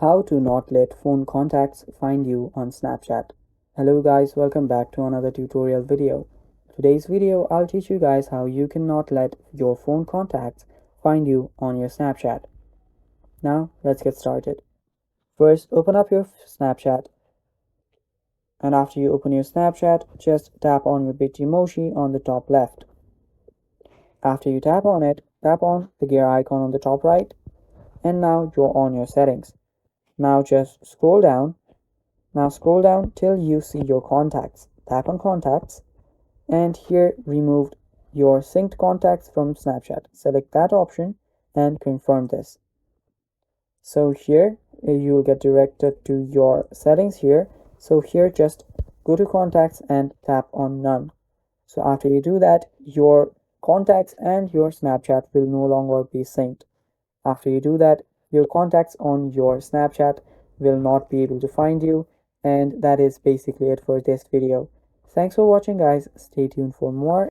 How to not let phone contacts find you on Snapchat. Hello guys, welcome back to another tutorial video. Today's video I'll teach you guys how you cannot let your phone contacts find you on your Snapchat. Now let's get started. First open up your Snapchat, and after you open your Snapchat just tap on your Bitmoji on the top left. After you tap on it, tap on the gear icon on the top right, and now you're on your settings. Now just scroll down. Now scroll down till you see your contacts. Tap on contacts, and here remove your synced contacts from Snapchat. Select that option and confirm this. So here you will get directed to your settings here. So here just go to contacts and tap on none. So after you do that, your contacts and your Snapchat will no longer be synced. After you do that, your contacts on your Snapchat will not be able to find you. And that is basically it for this video. Thanks for watching guys. Stay tuned for more.